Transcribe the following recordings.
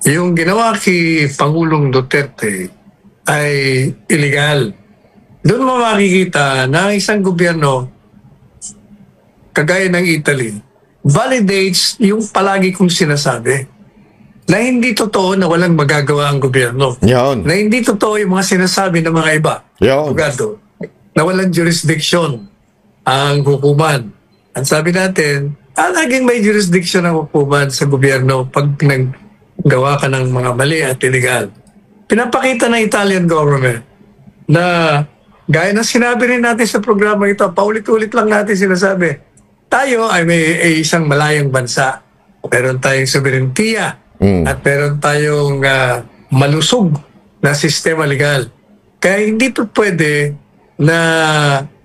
yung ginawa kay Pangulong Duterte ay illegal. Doon mo makikita na isang gobyerno, kagaya ng Italy, validates yung palagi kong sinasabi na hindi totoo na walang magagawa ang gobyerno. Yun. Na hindi totoo yung mga sinasabi ng mga iba. Yun. Abogado, na walang jurisdiction ang hukuman. Ang sabi natin, laging may jurisdiction ang hukuman sa gobyerno pag naggawa ka ng mga mali at illegal. Pinapakita ng Italian government na gaya ng sinabi rin natin sa programa ito, paulit-ulit lang natin sinasabi, tayo ay may isang malayang bansa. Meron tayong soberentiya at meron tayong malusog na sistema legal. Kaya hindi po pwede na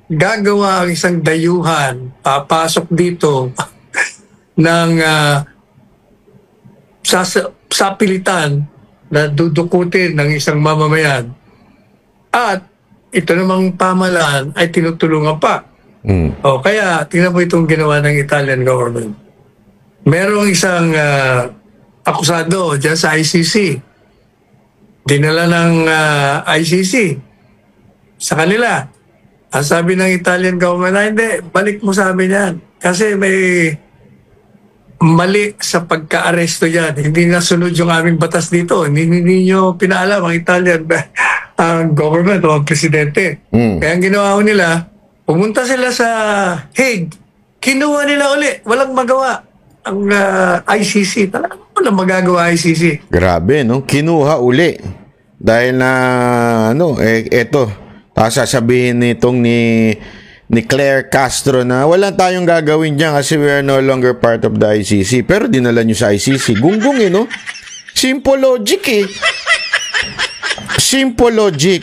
gagawa ang isang dayuhan, papasok dito ng sapilitan na dudukutin ng isang mamamayan at ito namang pamalaan ay tinutulungan pa. O kaya tingnan mo itong ginawa ng Italian government. Merong isang akusado dyan sa ICC. Dinala ng ICC sa kanila. Ang sabi ng Italian government, hindi, balik mo sa amin yan. Kasi may mali sa pagka-aresto yan. Hindi nasunod yung aming batas dito. Hindi nyo pinaalam ang Italian ang government o ang presidente. Kaya ang ginawa nila, pumunta sila sa Hague. Kinuha nila uli. Walang magawa ang ICC. Talagang walang magagawa ICC. Grabe, no? Kinuha uli. Dahil na, eto, sasabihin nitong ni Claire Castro na wala tayong gagawin dyan kasi we are no longer part of the ICC. Pero dinala nyo sa ICC. Gunggong, no? Simple logic, Simple logic.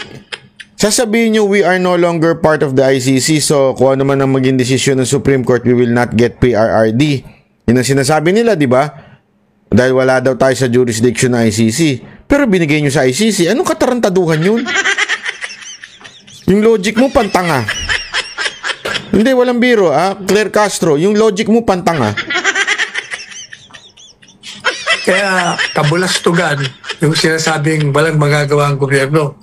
Sasabihin nyo, we are no longer part of the ICC, so kung ano man ang maging desisyon ng Supreme Court, we will not get PRRD. Yun ang sinasabi nila, di ba? Dahil wala daw tayo sa jurisdiction ng ICC. Pero binigay nyo sa ICC, anong katarantaduhan yun? Yung logic mo, pantanga. Hindi, walang biro, Claire Castro, yung logic mo, pantanga. Kaya kabulastugan yung sinasabing walang magagawa ang gobyerno.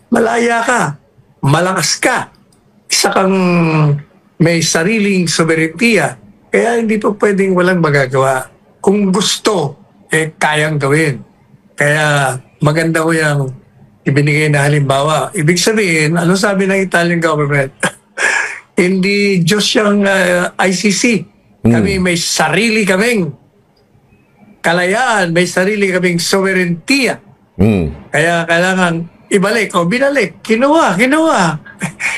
Malaya ka, malakas ka, isa kang may sariling soberentiya, kaya hindi po pwedeng walang magagawa. Kung gusto, kayang gawin. Kaya maganda ko yung ibinigay na halimbawa. Ibig sabihin, ano sabi ng Italian government? Hindi Diyos yung ICC. Kami may sarili kaming kalayaan, may sarili kaming soberentiya. Kaya kailangan ibalik o binalik. Kinuha.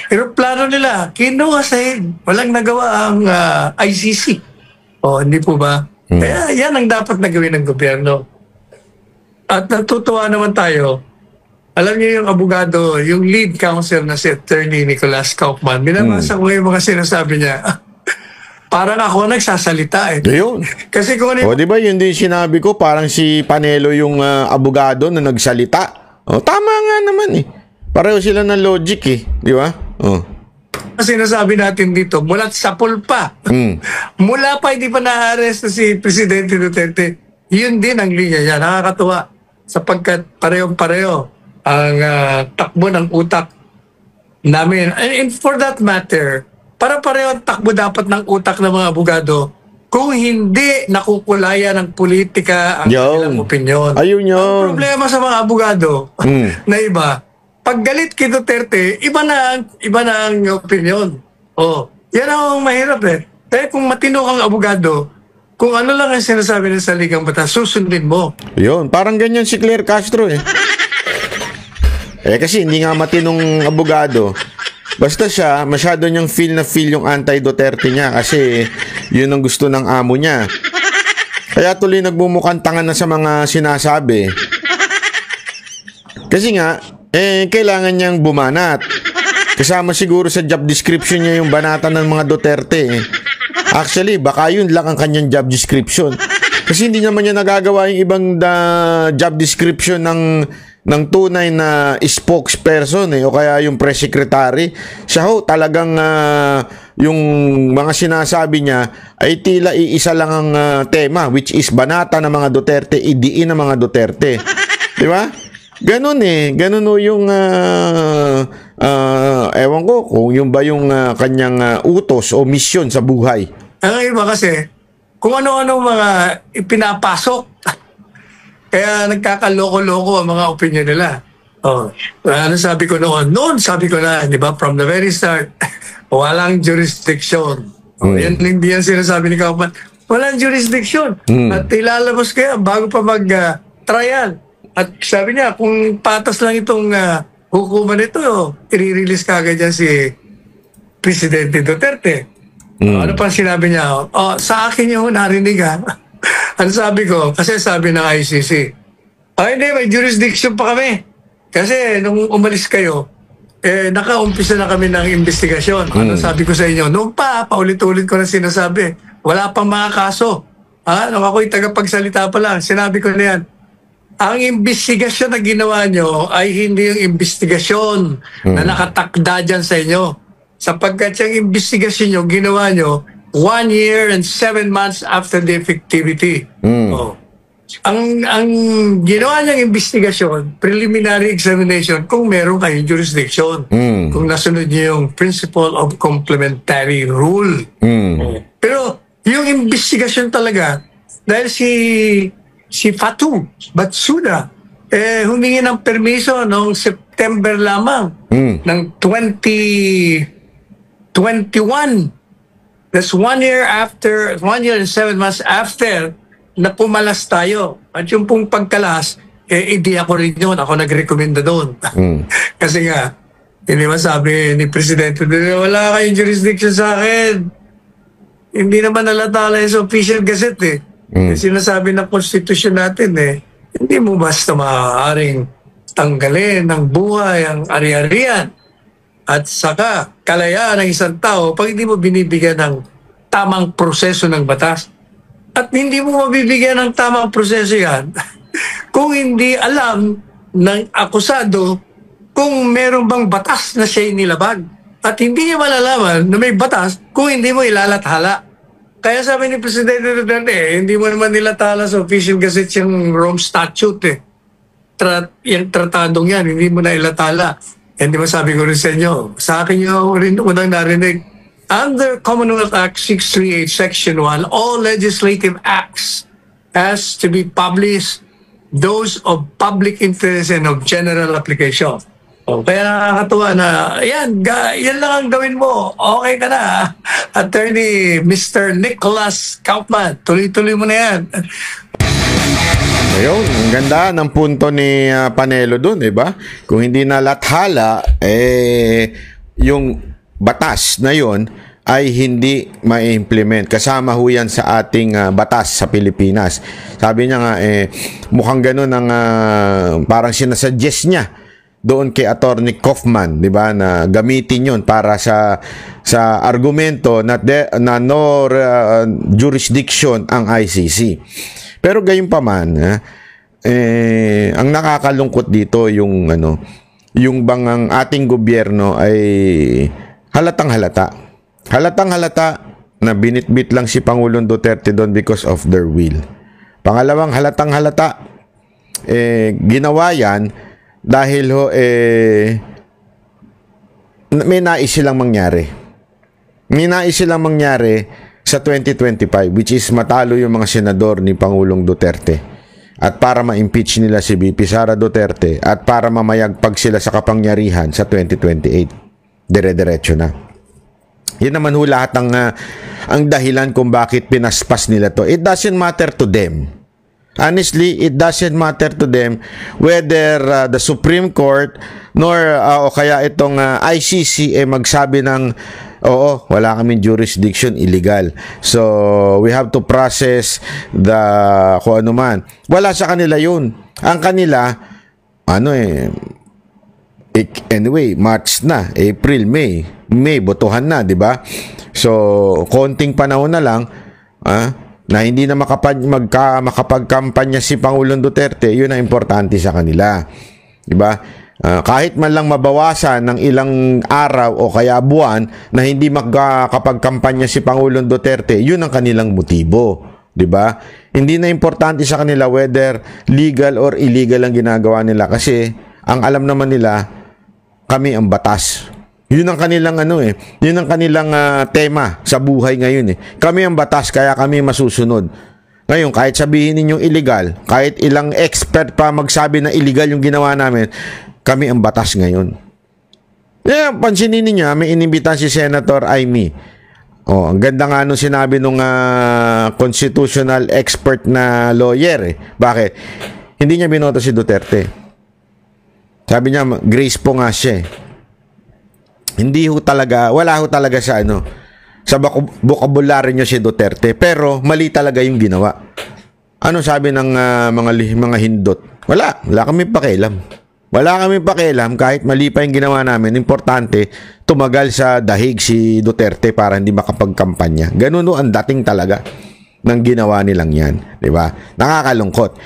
Aeroplano nila, kinuha sa walang nagawa ang ICC. O, hindi po ba? Kaya yan ang dapat na gawin ng gobyerno. At natutuwa naman tayo, alam niyo yung abogado, yung lead counsel na si Attorney Nicholas Kaufman, binabasa ko yung mga sinasabi niya. Parang ako nagsasalita Ayun. Kasi kung ano di ba yun din sinabi ko, parang si Panelo yung abogado na nagsalita. Tama nga naman Pareho sila ng logic di ba? sinasabi natin dito, mula sa pulpa. Mula pa hindi pa na-arrest si Presidente Duterte. Yun din ang linya niya. Nakakatuwa sapagkat parehong-pareho ang takbo ng utak namin. And for that matter, para pareho ang takbo dapat ng utak ng mga abogado kung hindi nakukulaya ng politika ang kanilang opinyon. Ayun yun. Ang problema sa mga abogado na iba, pag galit kay Duterte, iba na ang opinyon. Yan ang mahirap Kaya kung matino kang abogado, kung ano lang ang sinasabi ng saligang batas, susundin mo. Yun, parang ganyan si Claire Castro kasi hindi nga matinong abogado. Basta siya, masyado niyang feel yung anti-Duterte niya kasi yun ang gusto ng amo niya. Kaya tuloy nagmumukhang tanga na sa mga sinasabi. Kasi nga, kailangan niyang bumanat. Kasama siguro sa job description niya yung banatan ng mga Duterte. Actually, baka yun lang ang kanyang job description. Kasi hindi naman niya nagagawa yung ibang job description ng tunay na spokesperson o kaya yung press secretary. Siya ho, talagang yung mga sinasabi niya ay tila iisa lang ang tema, which is banata ng mga Duterte, idiin ng mga Duterte. Di ba? Ganun ganun yung ewan ko kung yung ba yung kanyang utos o misyon sa buhay. Ang iba kasi, kung ano-ano mga ipinapasok, kaya nagkakaloko-loko ang mga opinion nila. Oh, ano sabi ko noon? Noon sabi ko na, di ba, from the very start, walang jurisdiction. Yan, hindi yan sinasabi ni Kaufman. Walang jurisdiction. At ilalabas kaya bago pa mag-trial. At sabi niya, kung patas lang itong hukuman ito, i-release kagad yan si Presidente Duterte. Ano pa sinabi niya? Sa akin yung narinig Ano sabi ko? Kasi sabi ng ICC, hindi, may jurisdiction pa kami. Kasi nung umalis kayo, nakaumpisa na kami ng investigasyon. Ano sabi ko sa inyo? Noong paulit-ulit ko na sinasabi, wala pang mga kaso. Nung ako'y tagapagsalita pa lang, sinabi ko na yan, ang investigasyon na ginawa nyo ay hindi yung investigasyon na nakatakda dyan sa inyo. Sapagkat yung investigasyon nyo, ginawa nyo 1 year and 7 months after the effectivity. Ang ginawa niyang investigasyon, preliminary examination, kung meron kayong jurisdiction. Kung nasunod niyo yung principle of complementary rule. Pero yung investigasyon talaga, dahil si Fatu Bensouda, humingi ng permiso noong September lamang ng 2021. That's 1 year and 7 months after na pumalas tayo. At yung pong pagkalas, hindi ako rin yun. Ako nag-recommenda doon. Kasi nga, hindi ba sabi ni Presidente, wala kayong jurisdiction sa akin. Hindi naman nalatala sa official gazette sinasabi ng constitution natin hindi mo basta maaaring tanggalin ng buhay ang ari-arian at saka kalayaan ng isang tao pag hindi mo binibigyan ng tamang proseso ng batas. At hindi mo mabibigyan ng tamang proseso yan kung hindi alam ng akusado kung meron bang batas na siya inilabag. At hindi niya malalaman na may batas kung hindi mo ilalathala. Kaya sabi ni Presidente Duterte, hindi mo naman nilathala sa official gazette yung Rome Statute yung tratadong yan, hindi mo na ilathala. Hindi ba sabi ko rin sa inyo, sa akin yung rin unang narinig, under Commonwealth Act 638 Section 1, all legislative acts has to be published, those of public interest and of general application. Kaya nakakatuwa na, yan lang ang gawin mo. Okay ka na. Attorney Mr. Nicholas Kaufman, tuloy-tuloy mo na yan. Ayun, ang ganda ng punto ni Panelo doon, diba? Kung hindi nalathala, yung batas na yon ay hindi ma-implement. Kasama ho yan sa ating batas sa Pilipinas. Sabi niya nga, mukhang ganun ang parang sinasuggest niya doon kay Attorney Kaufman, di ba, na gamitin yon para sa argumento na no jurisdiction ang ICC. Pero gayunpaman, ang nakakalungkot dito yung yung bang ang ating gobyerno ay halatang-halata na binitbit lang si Pangulong Duterte doon because of their will. Pangalawang halatang-halata, ginawa yan dahil may nais silang mangyari. May nais silang mangyari sa 2025, which is matalo yung mga senador ni Pangulong Duterte. At para ma-impeach nila si VP Sara Duterte at para mamayagpag sila sa kapangyarihan sa 2028. Dire-diretso na. Yan naman ho lahat ang dahilan kung bakit pinaspas nila to. It doesn't matter to them. Honestly, it doesn't matter to them whether the Supreme Court nor o kaya itong ICC magsabi ng oo, wala kaming jurisdiction, illegal. So, we have to process the kung ano man. Wala sa kanila yun. Ang kanila, anyway, March na, April, May, botohan na, di ba? So, konting panahon na lang, na hindi na makapagkampanya si Pangulong Duterte, yun ang importante sa kanila. Diba? Kahit man lang mabawasan ng ilang araw o kaya buwan na hindi makapagkampanya si Pangulong Duterte, yun ang kanilang motibo. Diba? Hindi na importante sa kanila whether legal or illegal ang ginagawa nila kasi ang alam naman nila, kami ang batas. Yun ang kanilang yun ang kanilang tema sa buhay ngayon eh. Kami ang batas kaya kami masusunod. Ngayon, kahit sabihin ninyong illegal, kahit ilang expert pa magsabi na illegal yung ginawa namin, kami ang batas ngayon. Pansinin niyo, may inimbitan si Senator Amy. Oh, ang ganda nga nung sinabi nung constitutional expert na lawyer eh. Bakit? Hindi niya binoto si Duterte. Sabi niya, grace po nga siya eh. Hindi ho talaga, wala ho talaga sa sa vocabulary niya si Duterte, pero mali talaga yung ginawa. Ano sabi ng mga hindot? Wala kami pakialam. Wala kami pakialam kahit mali pa yung ginawa namin. Importante, tumagal sa dahig si Duterte para hindi makapagkampanya. Ganun ho ang dating talaga ng ginawa nilang yan. Diba? Nakakalungkot.